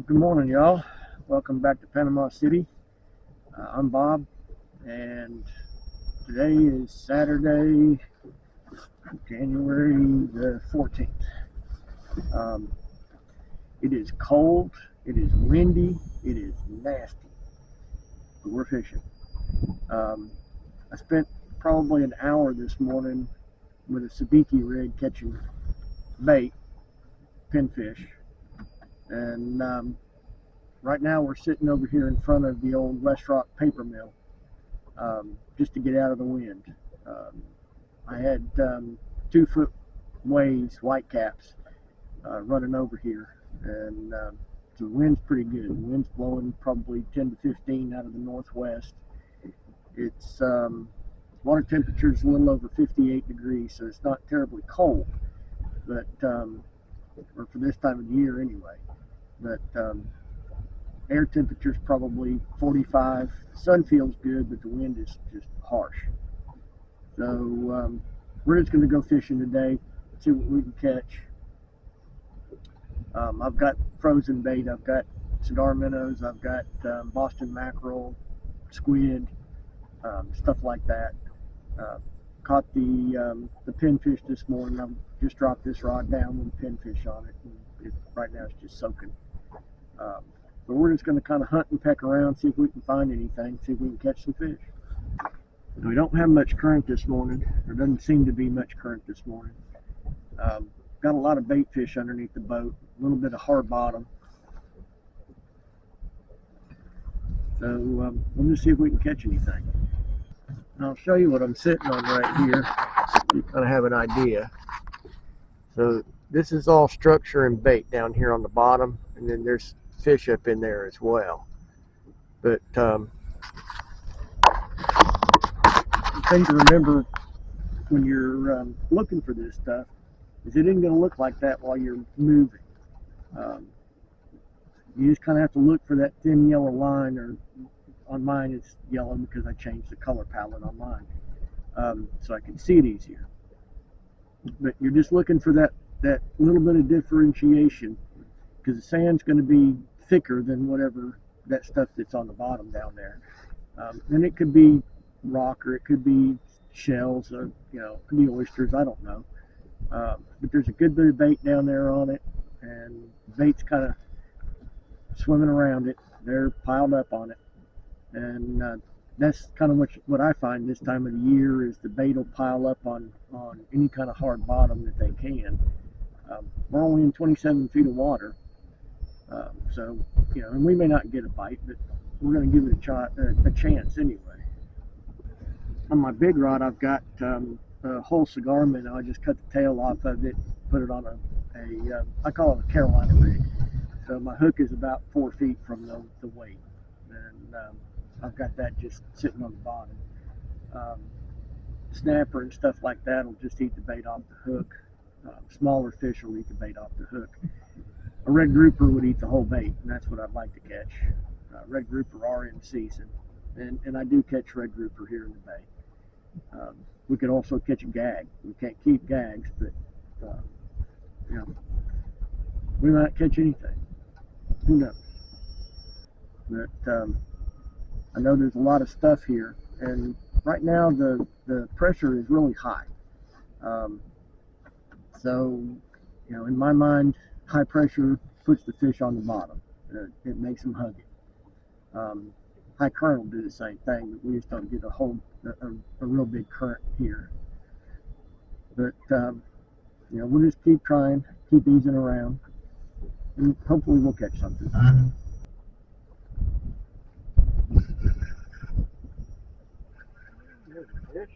Good morning, y'all. Welcome back to Panama City. I'm Bob, and today is Saturday, January the 14th. It is cold, it is windy, it is nasty, but we're fishing. I spent probably an hour this morning with a sabiki rig catching bait, pinfish, and right now we're sitting over here in front of the old West Rock paper mill, just to get out of the wind. I had 2-foot waves, white caps, running over here, and the wind's pretty good. The wind's blowing probably 10 to 15 out of the northwest. It's water temperature's a little over 58 degrees, so it's not terribly cold, but or for this time of the year anyway. But air temperature's probably 45. The sun feels good, but the wind is just harsh. So we're just going to go fishing today, see what we can catch. I've got frozen bait. I've got cigar minnows. I've got Boston mackerel, squid, stuff like that. Caught the pinfish this morning. I've just dropped this rod down with a pinfish on it. And right now it's just soaking. But we're just going to kind of hunt and peck around, see if we can find anything, see if we can catch some fish. We don't have much current this morning. There doesn't seem to be much current this morning. Got a lot of bait fish underneath the boat, a little bit of hard bottom. So we'll just see if we can catch anything. And I'll show you what I'm sitting on right here, so you kind of have an idea. So this is all structure and bait down here on the bottom, and then there's fish up in there as well. But the thing to remember when you're looking for this stuff is it isn't going to look like that while you're moving. You just kind of have to look for that thin yellow line, or on mine it's yellow because I changed the color palette on mine, so I can see it easier. But you're just looking for that little bit of differentiation, because the sand's going to be thicker than whatever that stuff that's on the bottom down there. And it could be rock, or it could be shells, or it could be oysters, I don't know. But there's a good bit of bait down there on it, and the bait's kind of swimming around it. They're piled up on it, and that's kind of what I find this time of the year is the bait will pile up on any kind of hard bottom that they can. We're only in 27 feet of water, so and we may not get a bite, but we're going to give it a chance anyway. On my big rod, I've got a whole cigar minnow. I just cut the tail off of it, put it on I call it a Carolina rig. So my hook is about 4 feet from the weight, and I've got that just sitting on the bottom. Snapper and stuff like that will just eat the bait off the hook. Smaller fish will eat the bait off the hook. A red grouper would eat the whole bait, and that's what I'd like to catch. Red grouper are in season, and I do catch red grouper here in the bay. We could also catch a gag. We can't keep gags, but we might catch anything. Who knows? But I know there's a lot of stuff here, and right now the pressure is really high. So in my mind, high pressure puts the fish on the bottom. It makes them hug it. High current will do the same thing, but we just don't get a real big current here. But we'll just keep trying, keep easing around, and hopefully we'll catch something. There's a fish.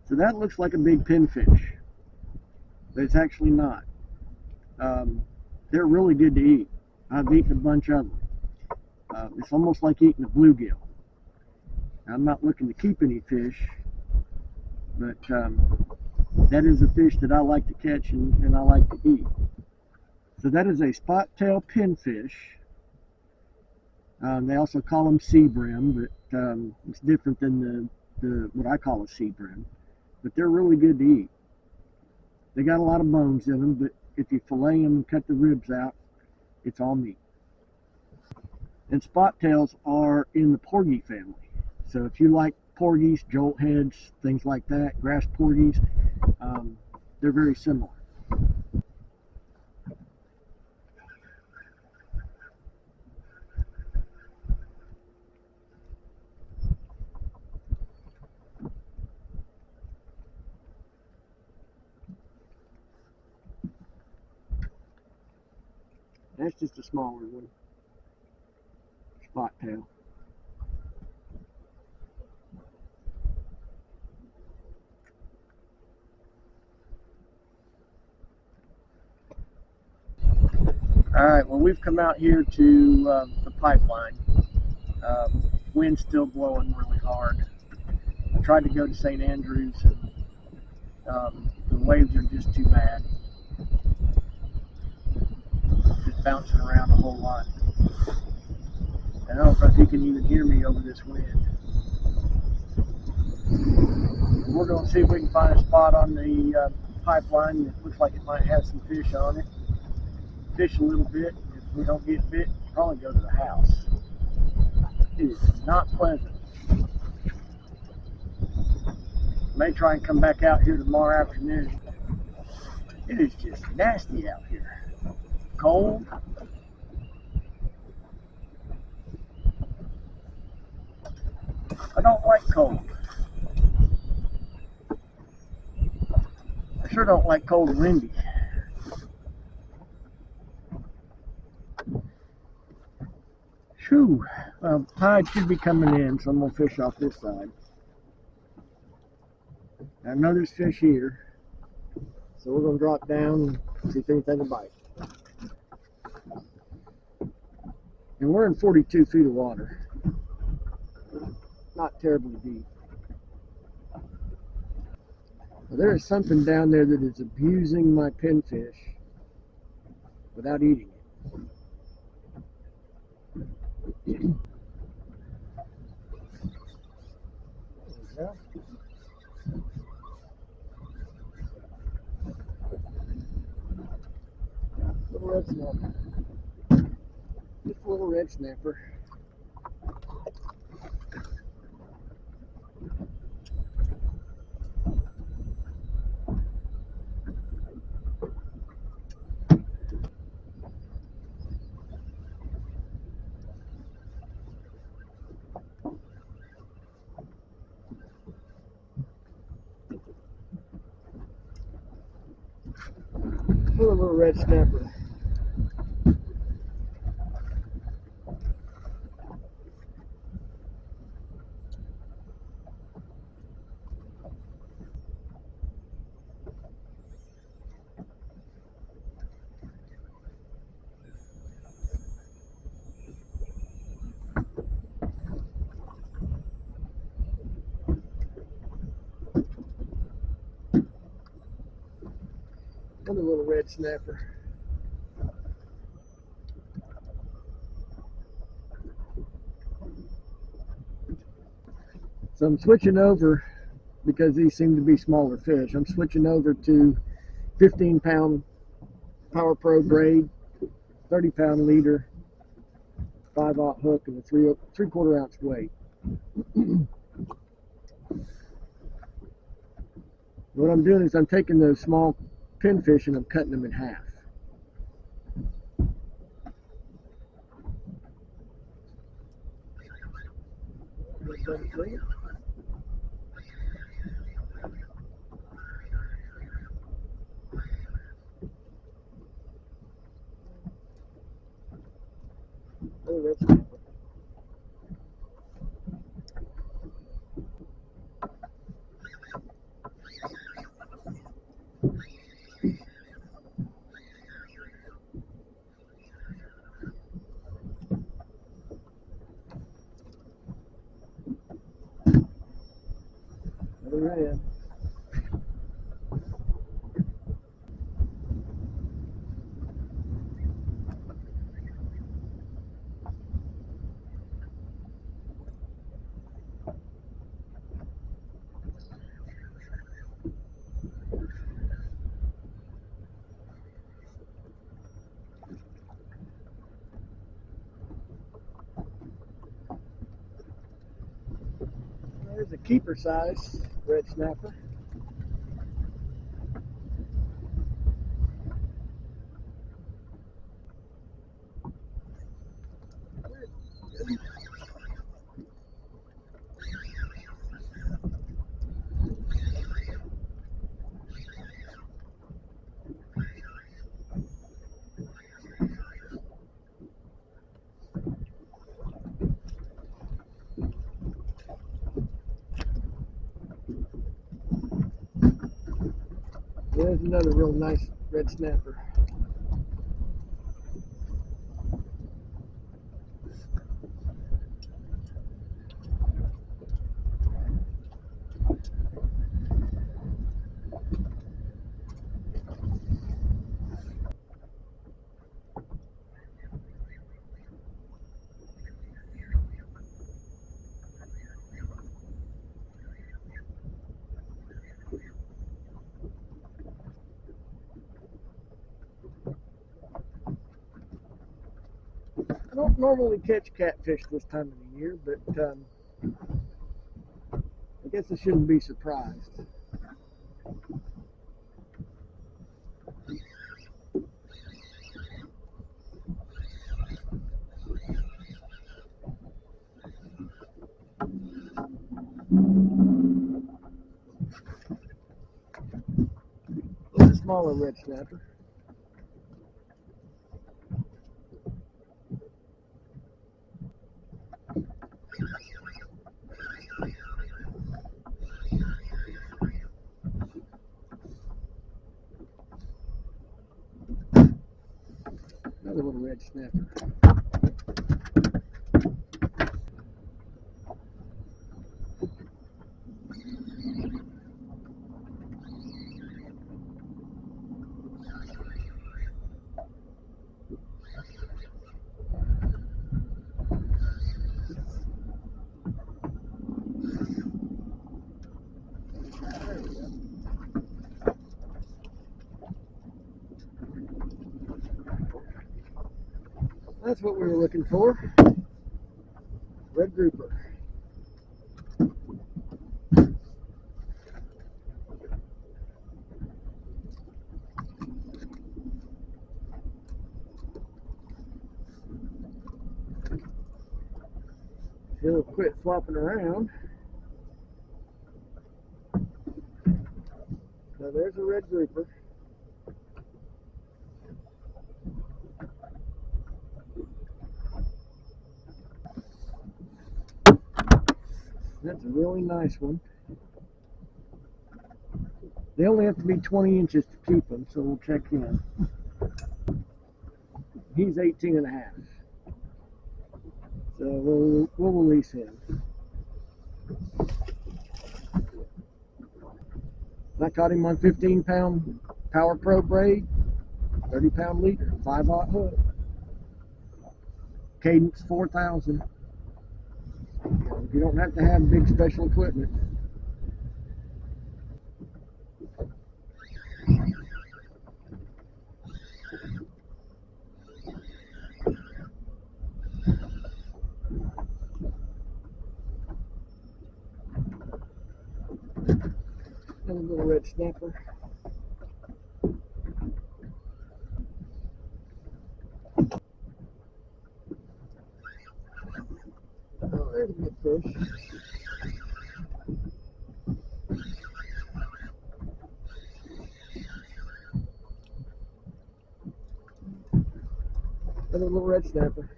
So that looks like a big pinfish, but it's actually not. They're really good to eat. I've eaten a bunch of them. It's almost like eating a bluegill. I'm not looking to keep any fish, but that is a fish that I like to catch and I like to eat. So that is a spot tail pinfish They also call them sea brim, but it's different than the what I call a sea brim. But they're really good to eat. They got a lot of bones in them, but if you fillet them and cut the ribs out, it's all meat. And spot tails are in the porgy family. So if you like porgies, jolt heads, things like that, grass porgies, they're very similar. That's just a smaller one, spot tail. All right, well, we've come out here to the pipeline. Wind's still blowing really hard. I tried to go to St. Andrews, and the waves are just too bad. Just bouncing around a whole lot. And I don't know if you can even hear me over this wind. We're going to see if we can find a spot on the pipeline that looks like it might have some fish on it. Fish a little bit. If we don't get bit, probably go to the house. It is not pleasant. May try and come back out here tomorrow afternoon. It is just nasty out here. Cold. I don't like cold. I sure don't like cold and windy. Whew. Tide should be coming in, so I'm going to fish off this side. I know there's fish here, so we're going to drop down and see if anything will bite. And we're in 42 feet of water. Not terribly deep. Well, there is something down there that is abusing my pinfish without eating it. There we go. Little red snapper. Just a little red snapper. Little red snapper. Another little red snapper. So I'm switching over, because these seem to be smaller fish, I'm switching over to 15-pound Power Pro braid, 30-pound leader, 5/0 hook, and a 3/4 ounce weight. What I'm doing is I'm taking those small pinfish and I'm cutting them in half. Oh, that's good. Another red. There's a keeper size red snapper. There's another real nice red snapper. I don't normally catch catfish this time of the year, but I guess I shouldn't be surprised. It's a smaller red snapper. Another little red snapper. That's what we were looking for. Red grouper. He'll quit flopping around. Now there's a red grouper. That's a really nice one. They only have to be 20 inches to keep them, so we'll check in. He's 18 and a half. So we'll release him. I caught him on 15-pound Power Pro braid, 30-pound leader, 5/0 hook. Cadence 4,000. You don't have to have big special equipment. Another little red snapper. Oh, there's a good fish. Another little red snapper.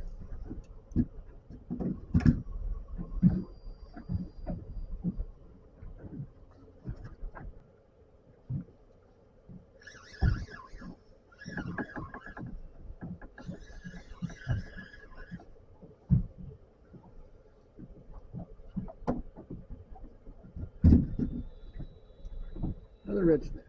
Another red snapper.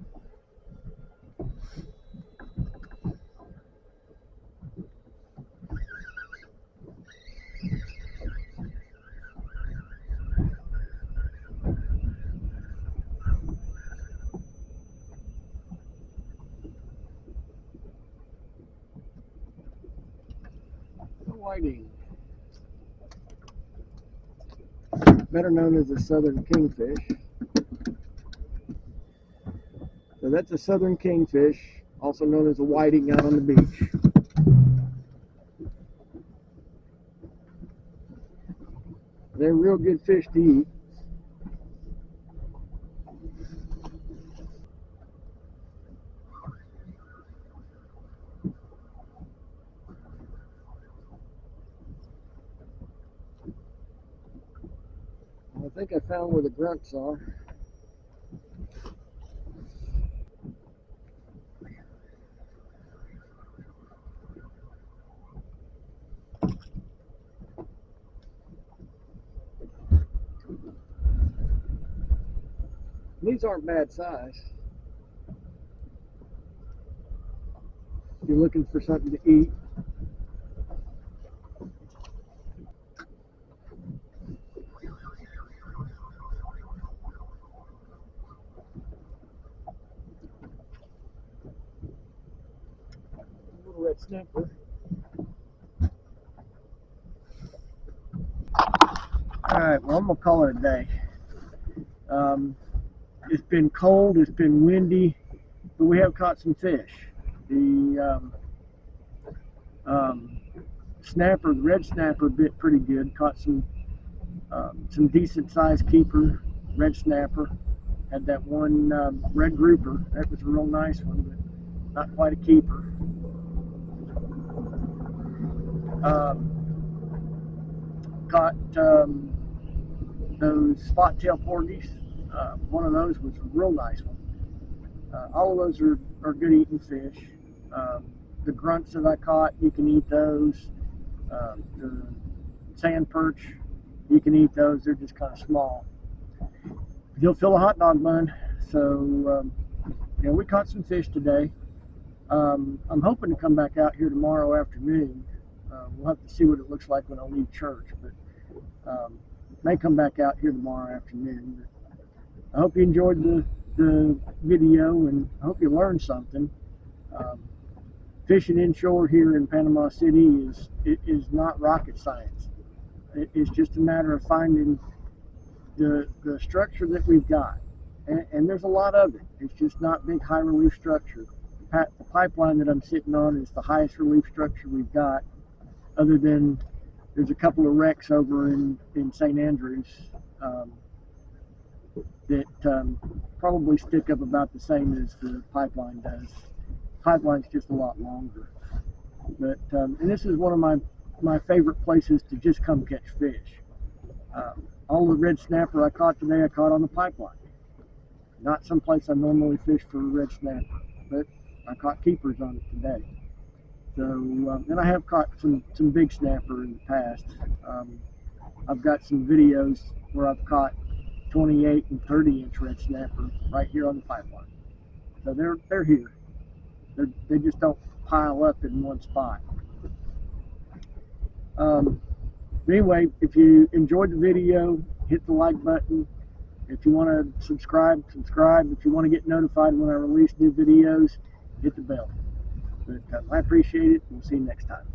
Whiting. better known as a southern kingfish. So that's a southern kingfish, also known as a whiting out on the beach. They're real good fish to eat. I think I found where the grunts are. These aren't bad size. If you're looking for something to eat. A little red snapper. Alright, well I'm going to call it a day. It's been cold, it's been windy, but we have caught some fish. The snapper, the red snapper, bit pretty good. Caught some decent sized keeper red snapper. Had that one red grouper. That was a real nice one, but not quite a keeper. Caught those spot tail porgies. One of those was a real nice one. All of those are good eating fish. The grunts that I caught, you can eat those. The sand perch, you can eat those. They're just kind of small. They'll fill a hot dog bun. So, we caught some fish today. I'm hoping to come back out here tomorrow afternoon. We'll have to see what it looks like when I leave church, but may come back out here tomorrow afternoon. But I hope you enjoyed the video, and I hope you learned something. Fishing inshore here in Panama City is not rocket science. It's just a matter of finding the structure that we've got, and there's a lot of it. It's just not big high relief structure. The pipeline that I'm sitting on is the highest relief structure we've got, other than there's a couple of wrecks over in St. Andrews that probably stick up about the same as the pipeline does. Pipeline's just a lot longer. But and this is one of my favorite places to just come catch fish. All the red snapper I caught today, I caught on the pipeline. Not someplace I normally fish for red snapper, but I caught keepers on it today. So, and I have caught some big snapper in the past. I've got some videos where I've caught 28 and 30-inch red snapper right here on the pipeline. So they're here. They just don't pile up in one spot. Anyway, if you enjoyed the video, hit the like button. If you want to subscribe. If you want to get notified when I release new videos, hit the bell. But I appreciate it. We'll see you next time.